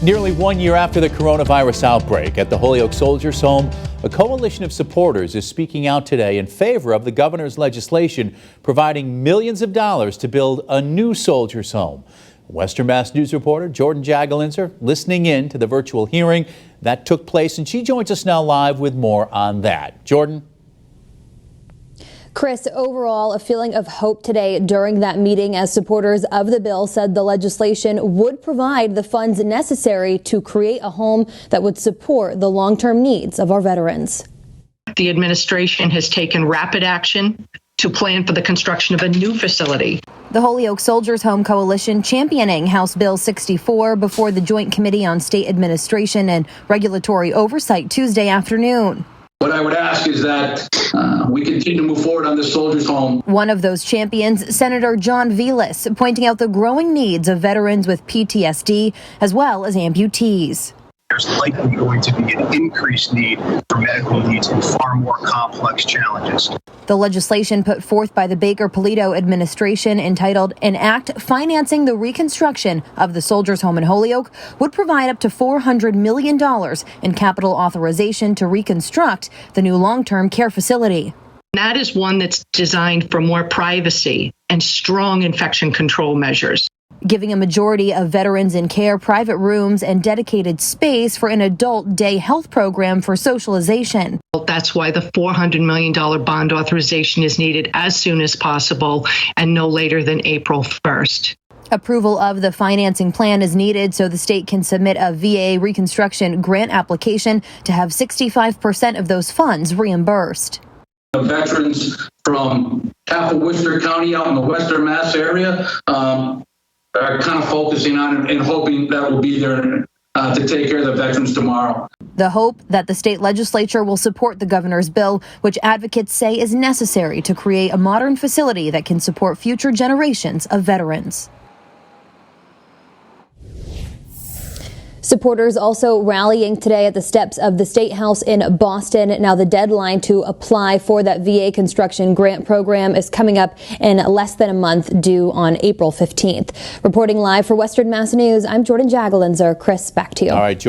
Nearly 1 year after the coronavirus outbreak at the Holyoke Soldiers Home, a coalition of supporters is speaking out today in favor of the governor's legislation providing millions of dollars to build a new Soldiers Home. Western Mass News reporter Jordan Jagalinzer listening in to the virtual hearing that took place, and she joins us now live with more on that. Jordan? Chris, overall, a feeling of hope today during that meeting as supporters of the bill said the legislation would provide the funds necessary to create a home that would support the long-term needs of our veterans. The administration has taken rapid action to plan for the construction of a new facility. The Holyoke Soldiers Home Coalition championing House Bill 64 before the Joint Committee on State Administration and Regulatory Oversight Tuesday afternoon. What I would ask is that we continue to move forward on this Soldiers Home. One of those champions, Senator John Velas, pointing out the growing needs of veterans with PTSD as well as amputees. There's likely going to be an increased need for medical needs and far more complex challenges. The legislation put forth by the Baker-Polito administration, entitled An Act Financing the Reconstruction of the Soldiers Home in Holyoke, would provide up to $400 million in capital authorization to reconstruct the new long-term care facility. That is one that's designed for more privacy and strong infection control measures, giving a majority of veterans in care private rooms and dedicated space for an adult day health program for socialization. That's why the $400 million bond authorization is needed as soon as possible and no later than April 1st. Approval of the financing plan is needed so the state can submit a VA reconstruction grant application to have 65% of those funds reimbursed. The veterans from half of Worcester County out in the Western Mass area are kind of focusing on and hoping that we'll be there to take care of the veterans tomorrow. The hope that the state legislature will support the governor's bill, which advocates say is necessary to create a modern facility that can support future generations of veterans. Supporters also rallying today at the steps of the State House in Boston. Now, the deadline to apply for that VA construction grant program is coming up in less than a month, due on April 15th. Reporting live for Western Mass News, I'm Jordan Jagalinzer. Chris, back to you. All right.